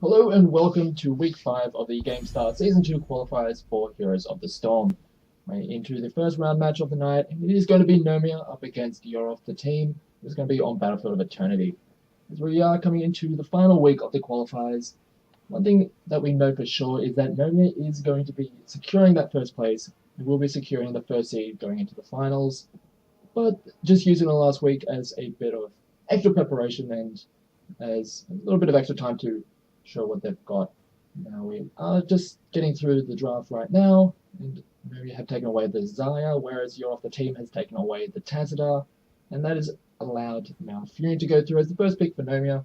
Hello and welcome to week 5 of the GameStar Season 2 qualifiers for Heroes of the Storm. We're into the first round match of the night, and it is going to be Nomia up against You're Off the Team. It's going to be on Battlefield of Eternity. As we are coming into the final week of the qualifiers, one thing that we know for sure is that Nomia is going to be securing that first place, and will be securing the first seed going into the finals, but just using the last week as a bit of extra preparation and as a little bit of extra time to show what they've got. Now we are just getting through the draft right now, and we have taken away the Zaya, whereas You're Off the Team has taken away the Tazadar, and that is allowed Malfurion to go through as the first pick for Nomia.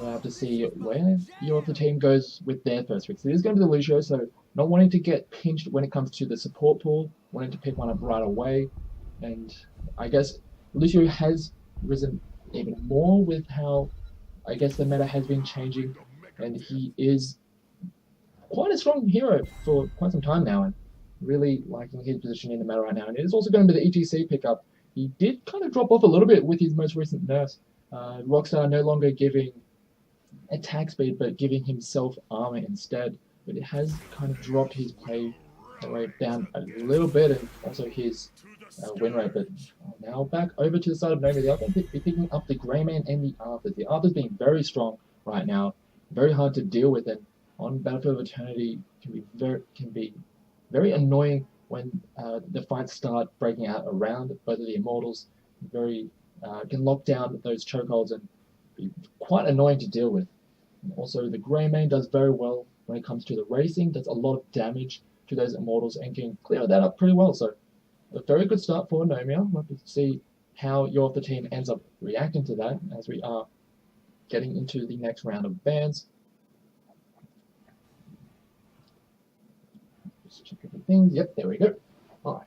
We'll have to see where You're Off the Team goes with their first pick. So it is going to be the Lucio, so not wanting to get pinched when it comes to the support pool, wanting to pick one up right away, and I guess Lucio has risen even more with how I guess the meta has been changing, and he is quite a strong hero for quite some time now, and really liking his position in the meta right now. And it is also going to be the ETC pickup. He did kind of drop off a little bit with his most recent nerfs. Rockstar no longer giving attack speed, but giving himself armor instead. But it has kind of dropped his play rate down a little bit, and also his win rate. But now back over to the side of Nomia. They are going to be picking up the Greyman and the Arthurs. The Arthurs being very strong right now, very hard to deal with, and on Battlefield of Eternity can be very annoying when the fights start breaking out around both of the Immortals. Very can lock down those chokeholds and be quite annoying to deal with. And also, the Greyman does very well when it comes to the racing. Does a lot of damage to those Immortals and can clear that up pretty well. So a very good start for Nomia. We'll have to see how You're Off the Team ends up reacting to that as we are getting into the next round of bans. Just check everything. Yep, there we go. Alright.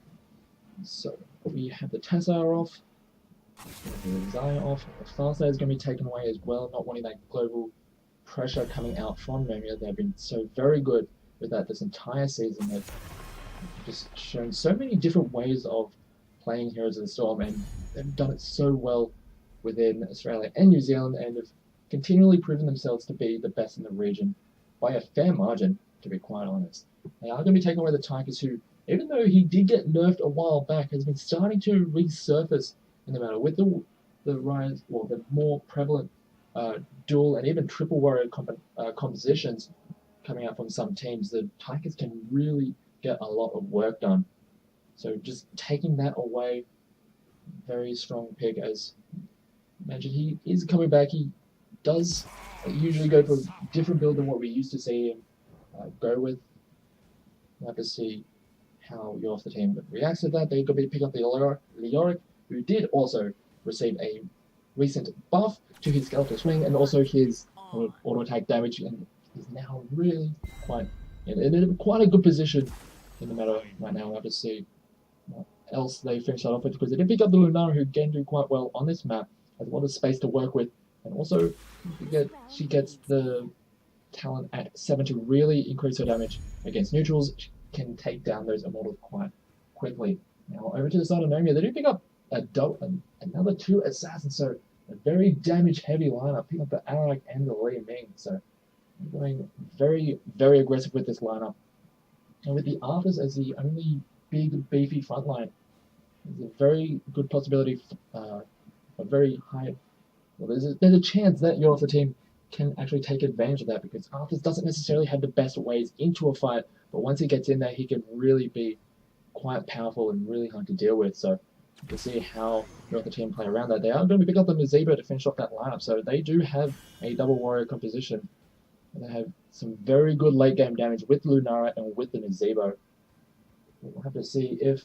So we have the Tessar off. The Zaya off. The Farsight is going to be taken away as well, not wanting that global pressure coming out from Nomia. They've been so very good with that this entire season. They've just shown so many different ways of playing Heroes of the Storm, and they've done it so well within Australia and New Zealand, and have continually proven themselves to be the best in the region by a fair margin, to be quite honest. They are going to be taking away the Tigers, who, even though he did get nerfed a while back, has been starting to resurface in the matter with the rise, or the more prevalent dual and even triple warrior compositions coming out from some teams. The Tigers can really get a lot of work done. So just taking that away, very strong pick. As mentioned, he is coming back. He does usually go for a different build than what we used to see him go with. We'll have to see how You're Off the Team reacts to that. They're going to pick up the Leoric, who did also receive a recent buff to his Skeletal Swing and also his auto attack damage, and is now really quite in quite a good position in the meta right now. We'll have to see what else they finish that off with, because they did pick up the Lunara, who can do quite well on this map, has a lot of space to work with, and also she gets the talent at 7 to really increase her damage against neutrals. She can take down those Immortals quite quickly. Now over to the side of Nomia, they do pick up another 2 assassins, so a very damage heavy lineup, picking up the Arak and the Li Ming. So they're going very, very aggressive with this lineup. And with the Arthurs as the only big, beefy frontline, there's a very good possibility, a very high, well, there's a chance that You're Off the Team can actually take advantage of that, because Arthurs doesn't necessarily have the best ways into a fight, but once he gets in there, he can really be quite powerful and really hard to deal with. So you can see how You're Off the Team play around that. They are going to pick up the Nazebo to finish off that lineup, so they do have a double warrior composition. And they have some very good late game damage with Lunara and with the Nazebo. We'll have to see if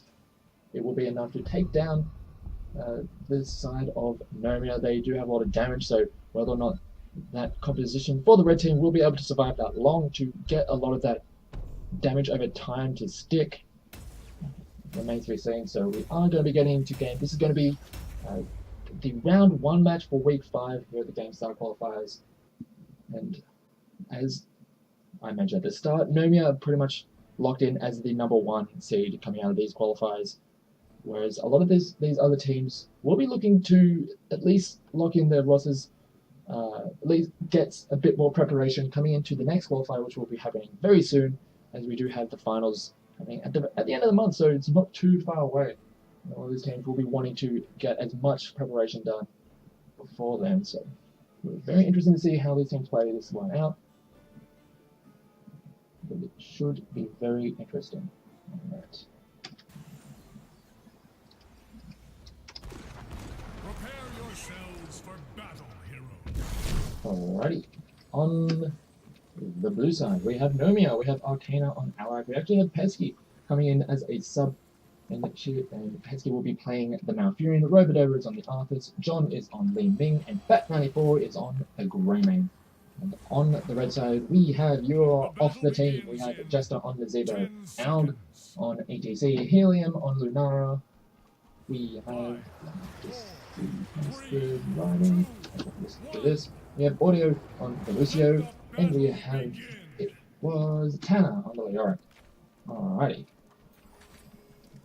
it will be enough to take down this side of Nomia. They do have a lot of damage, so whether or not that composition for the red team will be able to survive that long to get a lot of that damage over time to stick remains to be seen. So we are going to be getting into game. This is going to be the round 1 match for week 5 here at the GameStar qualifiers, and as I mentioned at the start, Nomia are pretty much locked in as the number 1 seed coming out of these qualifiers, whereas a lot of these other teams will be looking to at least lock in their rosters at least gets a bit more preparation coming into the next qualifier, which will be happening very soon, as we do have the finals coming at the end of the month, so it's not too far away. All these teams will be wanting to get as much preparation done before then, so very interesting to see how these teams play this one out. But it should be very interesting on that. Prepare yourselves for battle, heroes. Alrighty, on the blue side we have Nomia, we have Arcana on Allied, we actually have Pesky coming in as a sub, and Pesky will be playing the Malfurion, Robodova is on the Arthas, John is on Li Ming, and Bat94 is on a Greymane. And on the red side, we have You're off the team. We have Jester on the Zebo, Alg on ETC, Helium on Lunara. We have We have Audio on the Lucio, and we have Tanner on the Leoric. Alrighty.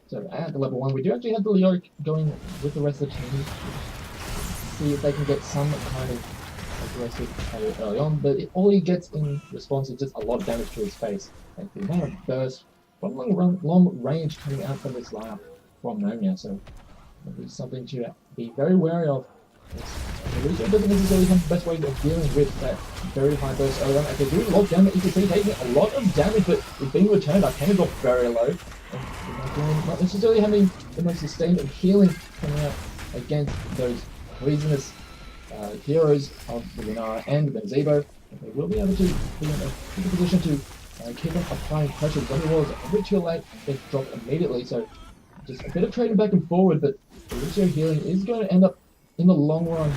So at the level 1, we do actually have the Leoric going with the rest of the team. See if they can get some kind of aggressive play early on, but all he gets in response is just a lot of damage to his face. And the amount of burst from long range coming out from this lineup from Nomia, so it'll be something to be very wary of. Lucio doesn't necessarily have the best way of dealing with that very high burst early on. If they do lock down, you can see taking a lot of damage, but it's being returned. Arcana dropped very low. And not necessarily having the most sustained healing coming out against those poisonous heroes of the Lunara and the Zebo. They will be able to be in a good position to keep on applying pressure. Zombie walls a bit too late, they drop immediately, so just a bit of trading back and forward, but the Lucio healing is going to end up in the long run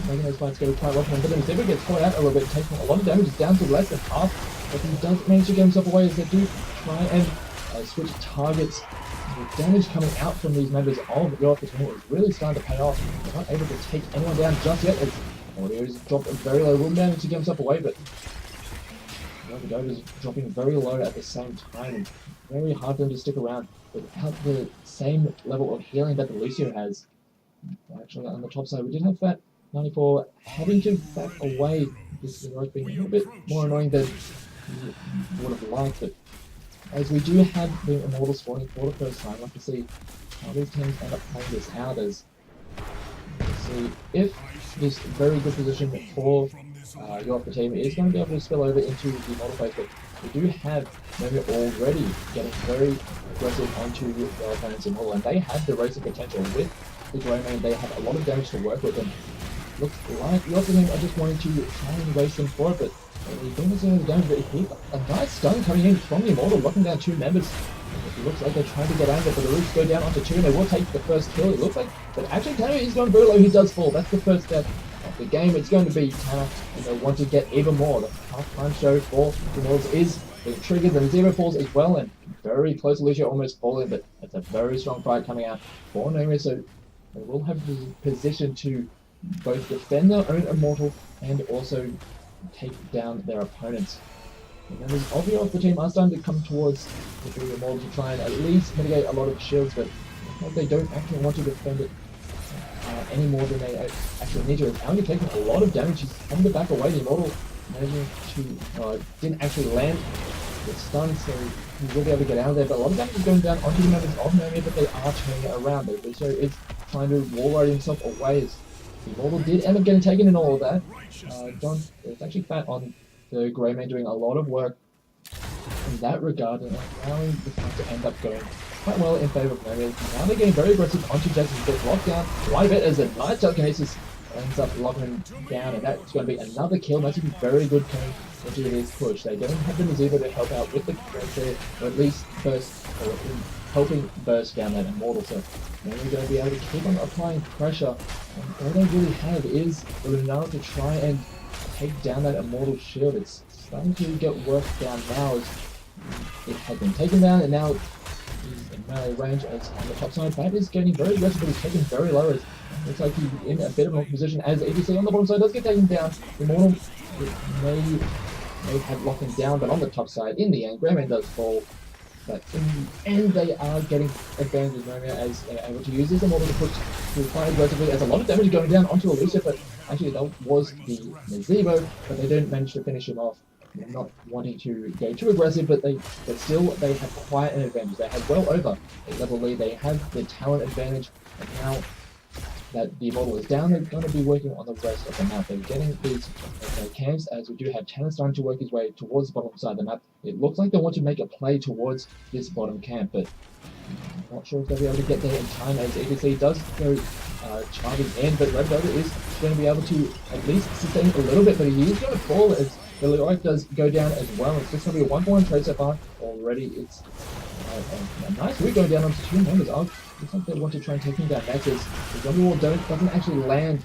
making those fights go quite well for him. But then Zebo gets caught out a little bit, taking a lot of damage, down to less than half, but he does manage to get himself away as they do try and switch targets. The damage coming out from these members of the Office is really starting to pay off. They're not able to take anyone down just yet, as Audio's dropped very low. Will manage to get himself away, but Robodova's dropping very low at the same time, and very hard for them to stick around without the same level of healing that the Lucio has. Actually, on the top side, we did have that 94 having to back away. This is being a little bit more annoying than you would have liked, but as we do have the Immortal spawning for the first time, I'd like to see how these teams end up playing this out, as see if this very good position for your upper team is going to be able to spill over into the Immortal phase, but we do have Nomia already getting very aggressive onto their opponent's Immortal, and they have the racing potential with the Greymane. They have a lot of damage to work with, and looks like the upper team are just wanting to try and waste them for it, but he brings in the damage, but he a nice stun coming in from the Immortal, locking down two members. It looks like they're trying to get angry, but the Roots go down onto two, and they will take the first kill. It looks like, but actually Tanner is going very low. He does fall. That's the first step of the game. It's going to be Tanner, and they want to get even more. The half-time show for the Immortals is being triggered, and Zero falls as well, and very close to Lucio almost falling, but it's a very strong fight coming out for Nomia, so they will have the position to both defend their own Immortal and also take down their opponents. The members of the team are starting to come towards the Immortal to try and at least mitigate a lot of shields, but they don't actually want to defend it any more than they actually need to. It's only taking a lot of damage. He's having to back away. The Immortal managing to didn't actually land the stun, so he will be able to get out of there, but a lot of damage is going down onto the members of Nomia, but they are turning it around. Lucio is trying to wall ride himself away, as the Immortal did end up getting taken in all of that. John, it's actually Fat on the Greymane doing a lot of work in that regard, and allowing the fight to end up going quite well in favour of Nomia. Now they're getting very aggressive onto Jackson. He gets locked down quite a bit as a nice telekinesis ends up locking him down, and that's going to be another kill. That's going to be very good coming into this push. They don't have the Mizuba to help out with the there, or at least burst, or helping burst down that Immortal, so now we're going to be able to keep on applying pressure, and all they really have is Lunara to try and take down that Immortal shield. It's starting to get worked down now, as it has been taken down, and now he's in melee range. As on the top side, Fab is getting very aggressive, but he's taken very low, as looks like he's in a bit of a position as EDC on the bottom side does get taken down. Immortal may have locked him down, but on the top side, in the end, Greymane does fall. But in the end, they are getting advantage of Nomia, as they're able to use this Immortal to push through quite aggressively, as a lot of damage is going down onto Elusive, but Actually, that was the Zebo, but they didn't manage to finish him off. They're not wanting to go too aggressive, but still they have quite an advantage. They have well over a level lead. They have the talent advantage, and now that the model is down, they're going to be working on the rest of the map. They're getting these camps, as we do have Tanner starting to work his way towards the bottom side of the map. It looks like they want to make a play towards this bottom camp, but I'm not sure if they'll be able to get there in time, as EDC does go charging in, but Red Velvet is going to be able to at least sustain a little bit, but he is going to fall as the Leoric does go down as well. It's just going to be a 1-4 trade so far. Already it's a nice route going down onto 2 members. Looks like they want to try and take him down next as the zombie wall doesn't actually land.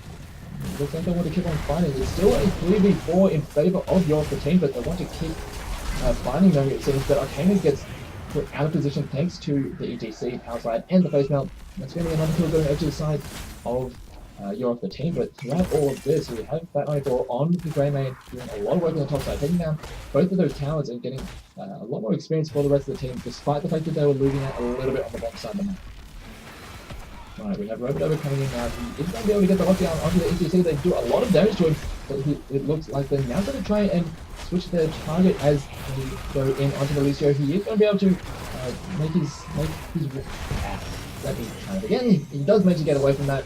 Looks like they want to keep on fighting. It's still a 3v4 in favor of your team, but they want to keep fighting them, it seems. But Arcanus gets put out of position thanks to the ETC, power slide, and the face melt. That's going to be another kill going over to the side of your team. But throughout all of this, we have Fat 94 on the Grey Main doing a lot of work on the top side, taking down both of those towers and getting a lot more experience for the rest of the team, despite the fact that they were losing out a little bit on the bottom side of the map. Right, we have Robodover coming in now. He is going to be able to get the lockdown onto the ETC. They do a lot of damage to him, but it looks like they're now going to try and switch their target as they go in onto the Lucio. He is going to be able to make his let me try it again. He does manage to get away from that,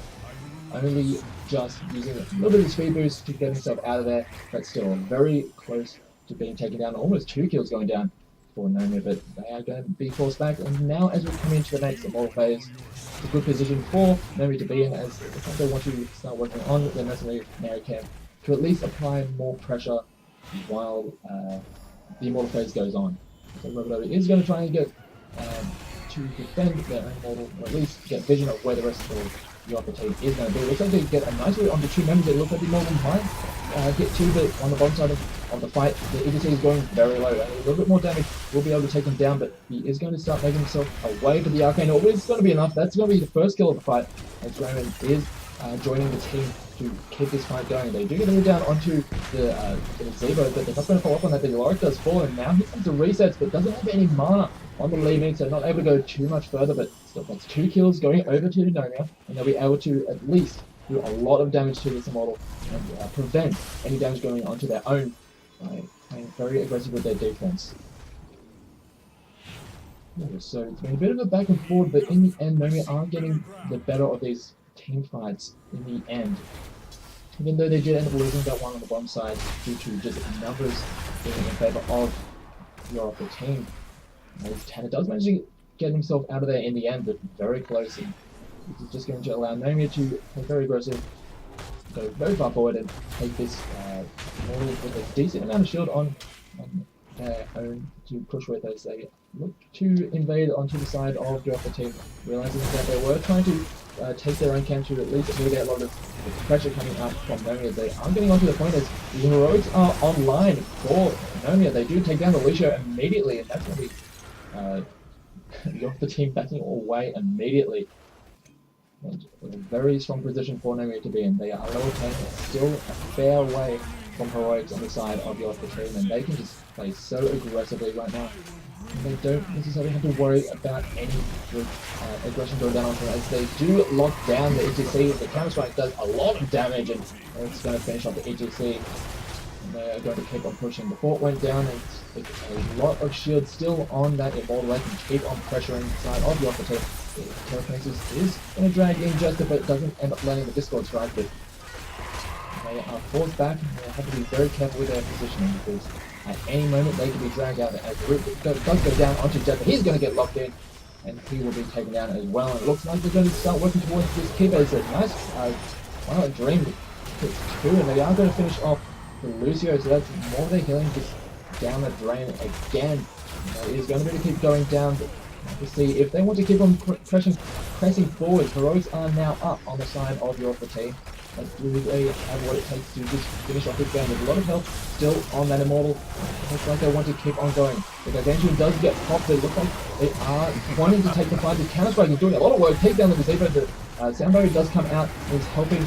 only just using a little bit of speed boost to get himself out of there, but still very close to being taken down. Almost 2 kills going down for Nomia, but they are going to be forced back. And now as we come into the next immortal phase, it's a good position for Nomia to be in, as they want to start working on their mercenary camp to at least apply more pressure while the immortal phase goes on. So Robodover is going to try and get to defend their own model, or at least get vision of where the rest of the upper team is going to be. It looks like they get a nice route on the 2 members. It looks like the model might get to, but on the bottom side of the fight, the EDC is going very low. And a little bit more damage will be able to take him down, but he is going to start making himself away to the Arcane Orb. It's going to be enough. That's going to be the first kill of the fight, as Raymond is joining the team to keep this fight going. They do get him down onto the Zebo, but they're not going to follow up on that. The Lorik does fall, and now he comes to resets, but doesn't have any mana on the leaving, so not able to go too much further, but still that's 2 kills going over to Nomia, and they'll be able to at least do a lot of damage to this immortal and prevent any damage going onto their own by playing very aggressive with their defense. So it's been a bit of a back and forth, but in the end, Nomia are getting the better of these team fights in the end. Even though they did end up losing that one on the bottom side due to just numbers being in favor of your team. Tanner does manage to get himself out of there in the end, but very close. And this is just going to allow Nomia to play very aggressive, go very far forward, and take this model with a decent amount of shield on their own to push with as they look to invade onto the side of your team, realizing that they were trying to take their own camp to at least mitigate a lot of the pressure coming up from Nomia. They are getting onto the point as the heroics are online for Nomia. They do take down the Lucio immediately, and that's going to be you're the team backing away immediately. And a very strong position for Nomia to be in. They are lower 10, still a fair way from heroics on the side of your team, and they can just play so aggressively right now. And they don't necessarily have to worry about any aggression going down onto them, as they do lock down the ETC. The counter strike does a lot of damage, and it's going to finish off the ETC. They're going to keep on pushing. The fort went down, and it's a lot of shield still on that immortal. They can keep on pressuring the side of your team. Telekinesis is going to drag in Jester, but doesn't end up landing the Discord strike. But they are forced back, and they have to be very careful with their positioning, because at any moment they could be dragged out. As the root does go down onto Jester, he's going to get locked in, and he will be taken down as well. And it looks like they're going to start working towards this keeper. It's a nice Violent Dream hits 2, and they are going to finish off the Lucio, so that's more of their healing just down the drain again. It is going to be to keep going down, but to see if they want to keep on pressing forward. Heroics are now up on the side of your team. Do they have what it takes to just finish off this game? There's a lot of health still on that immortal. It looks like they want to keep on going. The Gargantuan does get popped. It looks like they are wanting to take the fight. The Counter-Strike is doing a lot of work. Take down the Gazebo. The Sound Barrier does come out and is helping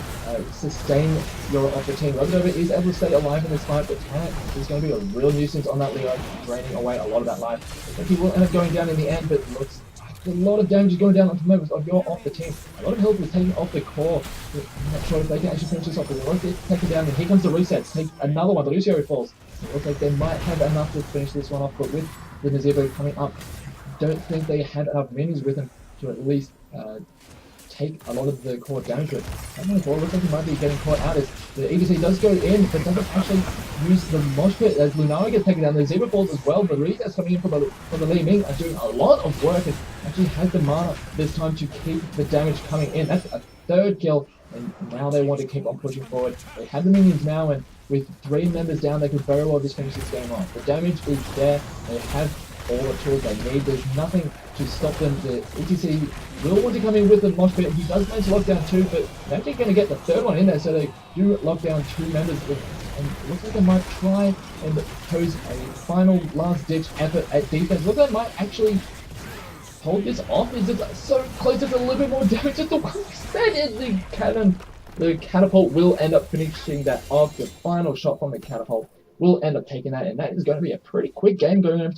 sustain your team. Robodover is able to stay alive in this fight, but Tanner is going to be a real nuisance on that Leo, draining away a lot of that life. I think he will end up going down in the end, but looks like a lot of damage is going down onto members of your off the team. A lot of health is taken off the core. I'm not sure if they can actually finish this off, but they won't get taken down. And here comes the reset. Take another one. The Lucio falls. It looks like they might have enough to finish this one off, but with the Nazebo coming up, I don't think they had enough minis with him to at least take a lot of the core damage. But looks like he might be getting caught out as the EDC does go in, but doesn't actually use the mosh pit as Lunara gets taken down. The Zebra falls as well. The resets coming in from the Li Ming are doing a lot of work and actually has the mana this time to keep the damage coming in. That's a third kill, and now they want to keep on pushing forward. They have the minions now, and with 3 members down, they could very well just finish this game off. The damage is there. They have all the tools they need. There's nothing to stop them. The ETC will want to come in with the mosh pit. He does manage to lock down 2, but they're actually going to get the 3rd one in there, so they do lock down 2 members. And it looks like they might try and pose a final last-ditch effort at defense. Looks like they might actually hold this off. Is it so close? It's a little bit more damage at the 1%. The cannon, the catapult will end up finishing that off. The final shot from the catapult will end up taking that, and that is going to be a pretty quick game going over